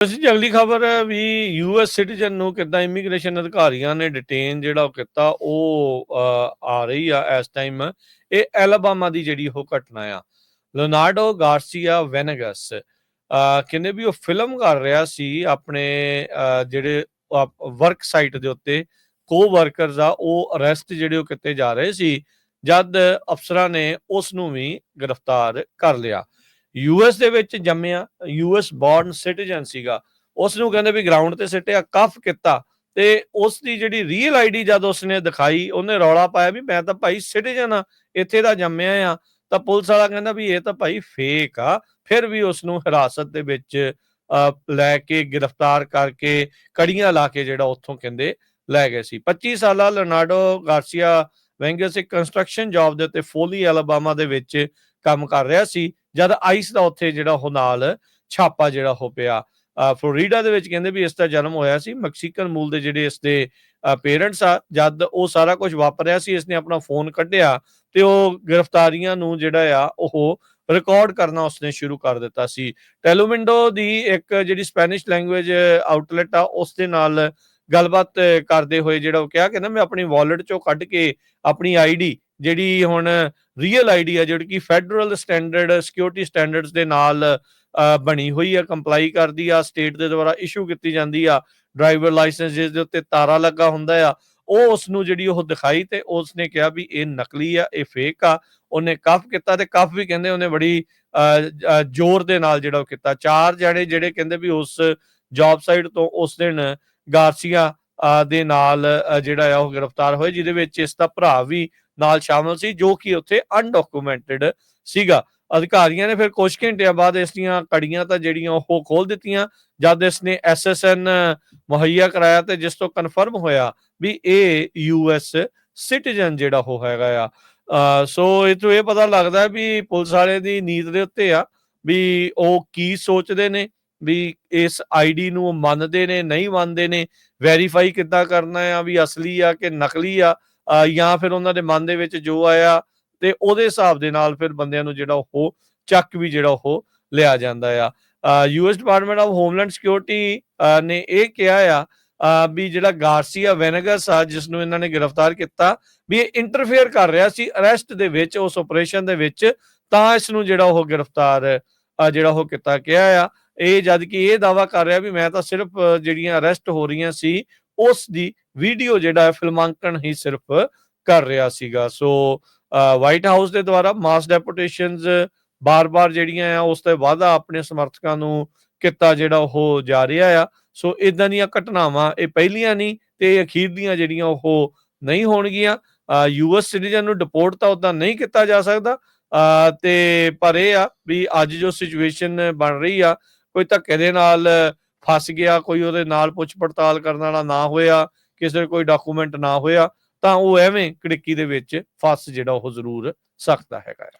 ਅਸੀਂ ਅਗਲੀ ਖਬਰ ਵੀ ਯੂਐਸ ਸਿਟੀਜ਼ਨ ਨੂੰ ਕਿੱਦਾਂ ਇਮੀਗ੍ਰੇਸ਼ਨ ਅਧਿਕਾਰੀਆਂ ਨੇ ਡਿਟੇਨ ਜਿਹੜਾ ਉਹ ਕੀਤਾ ਉਹ ਆ ਰਹੀ ਆ ਇਸ ਟਾਈਮ। ਇਹ ਐਲਬਾਮਾ ਦੀ ਜਿਹੜੀ ਉਹ ਘਟਨਾ ਆ। ਲਿਓਨਾਰਡੋ ਗਾਰਸੀਆ ਵੈਨੇਗਸ ਕਹਿੰਦੇ ਵੀ ਉਹ ਫਿਲਮ ਕਰ ਰਿਹਾ ਸੀ ਆਪਣੇ ਜਿਹੜੇ ਵਰਕ ਸਾਈਟ ਦੇ ਉੱਤੇ। ਕੋ ਵਰਕਰਸ ਆ ਉਹ ਅਰੈਸਟ ਜਿਹੜੇ ਉਹ ਕੀਤੇ ਜਾ ਰਹੇ ਸੀ, ਜਦ ਅਫਸਰਾਂ ਨੇ ਉਸ ਨੂੰ ਵੀ ਗ੍ਰਿਫਤਾਰ ਕਰ ਲਿਆ। ਯੂਐਸ ਦੇ ਵਿੱਚ ਜੰਮਿਆ, ਯੂਐਸ ਬੌਰਨ ਸਿਟੀਜ਼ਨ ਸੀਗਾ। ਉਸ ਨੂੰ ਕਹਿੰਦੇ ਵੀ ਗਰਾਊਂਡ ਤੇ ਸਿੱਟਿਆ, ਕਫ ਕੀਤਾ, ਤੇ ਉਸ ਦੀ ਜਿਹੜੀ ਰੀਅਲ ਆਈਡੀ ਜਦ ਉਸਨੇ ਦਿਖਾਈ, ਉਹਨੇ ਰੌਲਾ ਪਾਇਆ ਵੀ ਮੈਂ ਤਾਂ ਭਾਈ ਸਿਟੀਜ਼ਨ ਆ, ਇੱਥੇ ਦਾ ਜੰਮਿਆ ਆ। ਤਾਂ ਪੁਲਿਸ ਵਾਲਾ ਕਹਿੰਦਾ ਵੀ ਇਹ ਤਾਂ ਭਾਈ ਫੇਕ ਆ। ਫਿਰ ਵੀ ਉਸ ਨੂੰ ਹਿਰਾਸਤ ਦੇ ਵਿੱਚ ਲੈ ਕੇ ਗ੍ਰਿਫਤਾਰ ਕਰਕੇ ਕੜੀਆਂ ਲਾ ਕੇ ਜਿਹੜਾ ਉੱਥੋਂ ਕਹਿੰਦੇ ਲੈ ਗਏ ਸੀ। 25 ਸਾਲਾ ਲਿਓਨਾਰਡੋ ਗਾਰਸੀਆ ਵੈਂਗਸ ਇੱਕ ਕੰਸਟਰਕਸ਼ਨ ਜੌਬ ਦੇ ਉੱਤੇ ਫੋਲੀ ਐਲਬਾਮਾ ਦੇ ਵਿੱਚ ਕੰਮ ਕਰ ਰਿਹਾ ਸੀ, ਜਦ ਆਈਸ ਦਾ ਉੱਥੇ ਜਿਹੜਾ ਉਹ ਨਾਲ ਛਾਪਾ ਜਿਹੜਾ ਉਹ ਪਿਆ। ਫਲੋਰੀਡਾ ਦੇ ਵਿੱਚ ਕਹਿੰਦੇ ਵੀ ਇਸ ਦਾ ਜਨਮ ਹੋਇਆ ਸੀ। ਮੈਕਸੀਕਨ ਮੂਲ ਦੇ ਜਿਹੜੇ ਇਸ ਦੇ ਪੇਰੈਂਟਸ ਆ, ਜਦ ਉਹ ਸਾਰਾ ਕੁਝ ਵਾਪਰਿਆ ਸੀ, ਇਸਨੇ ਆਪਣਾ ਫੋਨ ਕੱਢਿਆ ਤੇ ਉਹ ਗ੍ਰਿਫਤਾਰੀਆਂ ਨੂੰ ਜਿਹੜਾ ਆ ਉਹ ਰਿਕਾਰਡ ਕਰਨਾ ਉਸਨੇ ਸ਼ੁਰੂ ਕਰ ਦਿੱਤਾ ਸੀ। ਟੈਲੋਮਿੰਡੋ ਦੀ ਇੱਕ ਜਿਹੜੀ ਸਪੈਨਿਸ਼ ਲੈਂਗੁਏਜ ਆਊਟਲੈਟ ਆ, ਉਸ ਦੇ ਨਾਲ ਗੱਲਬਾਤ ਕਰਦੇ ਹੋਏ ਜਿਹੜਾ ਉਹ ਕਿਹਾ, ਕਹਿੰਦਾ ਮੈਂ ਆਪਣੀ ਵਾਲਟ ਚੋਂ ਕੱਢ ਕੇ ਆਪਣੀ ਆਈਡੀ ਜਿਹੜੀ ਹੁਣ ਰੀਅਲ ਆਈਡੀ ਆ, ਜਿਹੜੀ ਕਿ ਫੈਡਰਲ ਸਟੈਂਡਰਡ ਸਿਕਿਉਰਿਟੀ ਸਟੈਂਡਰਡਸ ਦੇ ਨਾਲ ਬਣੀ ਹੋਈ ਆ, ਕੰਪਲਾਈ ਕਰਦੀ ਆ, ਸਟੇਟ ਦੇ ਦੁਆਰਾ ਇਸ਼ੂ ਕੀਤੀ ਜਾਂਦੀ ਆ। ਡਰਾਈਵਰ ਲਾਇਸੈਂਸ ਜਿਸ ਦੇ ਉੱਤੇ ਤਾਰਾ ਲੱਗਾ ਹੁੰਦਾ ਆ, ਉਹ ਉਸ ਨੂੰ ਜਿਹੜੀ ਉਹ ਦਿਖਾਈ ਤੇ ਉਸਨੇ ਕਿਹਾ ਵੀ ਇਹ ਨਕਲੀ ਆ, ਇਹ ਫੇਕ ਆ। ਉਹਨੇ ਕਫ ਕੀਤਾ ਤੇ ਕਫ ਵੀ ਕਹਿੰਦੇ ਉਹਨੇ ਬੜੀ ਜ਼ੋਰ ਦੇ ਨਾਲ ਜਿਹੜਾ ਉਹ ਕੀਤਾ। 4 ਜਣੇ ਜਿਹੜੇ ਕਹਿੰਦੇ ਵੀ ਉਸ ਜੌਬ ਸਾਈਟ ਤੋਂ ਉਸ ਦਿਨ ਗਾਰਸੀਆ ਦੇ ਨਾਲ ਜਿਹੜਾ ਆ ਉਹ ਗ੍ਰਿਫਤਾਰ ਹੋਏ, ਜਿਹਦੇ ਵਿੱਚ ਇਸ ਦਾ ਭਰਾ ਵੀ ਨਾਲ ਸ਼ਾਮਲ ਸੀ, ਜੋ ਕਿ ਉੱਥੇ ਅਨਡਾਕੂਮੈਂਟਡ ਸੀਗਾ। ਅਧਿਕਾਰੀਆਂ ਨੇ ਫਿਰ ਕੁਝ ਘੰਟਿਆਂ ਬਾਅਦ ਇਸ ਦੀਆਂ ਕੜੀਆਂ ਤਾਂ ਜਿਹੜੀਆਂ ਉਹ ਖੋਲ ਦਿੱਤੀਆਂ, ਜਦ ਇਸਨੇ SSN ਮੁਹੱਈਆ ਕਰਾਇਆ ਤੇ ਜਿਸ ਤੋਂ ਕਨਫਰਮ ਹੋਇਆ ਵੀ ਇਹ ਯੂਐਸ ਸਿਟੀਜ਼ਨ ਜਿਹੜਾ ਉਹ ਹੈਗਾ ਆ। ਸੋ ਇਹ ਤੋਂ ਇਹ ਪਤਾ ਲੱਗਦਾ ਵੀ ਪੁਲਿਸ ਵਾਲੇ ਦੀ ਨੀਤ ਦੇ ਉੱਤੇ ਆ ਵੀ ਉਹ ਕੀ ਸੋਚਦੇ ਨੇ, ਵੀ ਇਸ ਆਈਡੀ ਨੂੰ ਮੰਨਦੇ ਨੇ ਨਹੀਂ ਮੰਨਦੇ ਨੇ, ਵੈਰੀਫਾਈ ਕਿੱਦਾਂ ਕਰਨਾ ਆ ਵੀ ਅਸਲੀ ਆ ਕਿ ਨਕਲੀ ਆ, ਜਾਂ ਫਿਰ ਉਹਨਾਂ ਦੇ ਮਨ ਦੇ ਵਿੱਚ ਜੋ ਆਇਆ ਤੇ ਉਹਦੇ ਹਿਸਾਬ ਦੇ ਨਾਲ ਫਿਰ ਬੰਦਿਆਂ ਨੂੰ ਜਿਹੜਾ ਉਹ ਚੱਕ ਵੀ ਜਿਹੜਾ ਉਹ ਲਿਆ ਜਾਂਦਾ ਆ। US department of homeland security ਨੇ ਇਹ ਕਿਹਾ ਆ ਵੀ ਜਿਹੜਾ ਗਾਰਸੀਆ ਵੈਨੇਗਸ ਆ, ਜਿਸ ਨੂੰ ਇਹਨਾਂ ਨੇ ਗ੍ਰਿਫਤਾਰ ਕੀਤਾ, ਵੀ ਇਹ ਇੰਟਰਫੇਅਰ ਕਰ ਰਿਹਾ ਸੀ ਅਰੈਸਟ ਦੇ ਵਿੱਚ, ਉਸ ਆਪਰੇਸ਼ਨ ਦੇ ਵਿੱਚ, ਤਾਂ ਇਸ ਨੂੰ ਜਿਹੜਾ ਉਹ ਗ੍ਰਿਫਤਾਰ ਜਿਹੜਾ ਉਹ ਕੀਤਾ ਗਿਆ ਆ। ਇਹ ਜਦ ਕਿ ਇਹ ਦਾਵਾ ਕਰ ਰਿਹਾ ਵੀ ਮੈਂ ਤਾਂ ਸਿਰਫ ਜਿਹੜੀਆਂ ਅਰੈਸਟ ਹੋ ਰਹੀਆਂ ਸੀ ਉਸ ਦੀ ਵੀਡੀਓ ਜਿਹੜਾ ਫਿਲਮਾਂਕਣ ਹੀ ਸਿਰਫ ਕਰ ਰਿਹਾ ਸੀਗਾ। ਸੋ ਵਾਈਟ ਹਾਊਸ ਦੇ ਦੁਆਰਾ ਮਾਸ ਡੈਪੂਟੇਸ਼ਨਸ ਬਾਰ-ਬਾਰ ਜਿਹੜੀਆਂ ਆ ਉਸ ਤੇ ਵਾਅਦਾ ਆਪਣੇ ਸਮਰਥਕਾਂ ਨੂੰ ਕੀਤਾ ਜਿਹੜਾ ਉਹ ਜਾ ਰਿਹਾ ਆ। ਸੋ ਇਦਾਂ ਦੀਆਂ ਘਟਨਾਵਾਂ ਇਹ ਪਹਿਲੀਆਂ ਨਹੀਂ ਤੇ ਅਖੀਰਲੀਆਂ ਜਿਹੜੀਆਂ ਉਹ ਨਹੀਂ ਹੋਣਗੀਆਂ। ਯੂਐਸ ਸਿਟੀਜ਼ਨ ਨੂੰ ਡਿਪੋਰਟ ਤਾਂ ਉਦਾਂ ਨਹੀਂ ਕੀਤਾ ਜਾ ਸਕਦਾ, ਤੇ ਪਰ ਇਹ ਆ ਵੀ ਅੱਜ ਜੋ ਸਿਚੁਏਸ਼ਨ ਬਣ ਰਹੀ ਆ, ਕੋਈ ਧੱਕੇ ਦੇ ਨਾਲ ਫਸ ਗਿਆ, ਕੋਈ ਉਹਦੇ ਨਾਲ ਪੁੱਛ ਪੜਤਾਲ ਕਰਨ ਵਾਲਾ ਨਾ ਹੋਇਆ, ਕਿਸੇ ਕੋਈ ਡਾਕੂਮੈਂਟ ਨਾ ਹੋਇਆ, ਤਾਂ ਉਹ ਐਵੇਂ ਕੜਿੱਕੀ ਦੇ ਵਿੱਚ ਫਸ ਜਿਹੜਾ ਉਹ ਜ਼ਰੂਰ ਸਕਦਾ ਹੈਗਾ ਆ।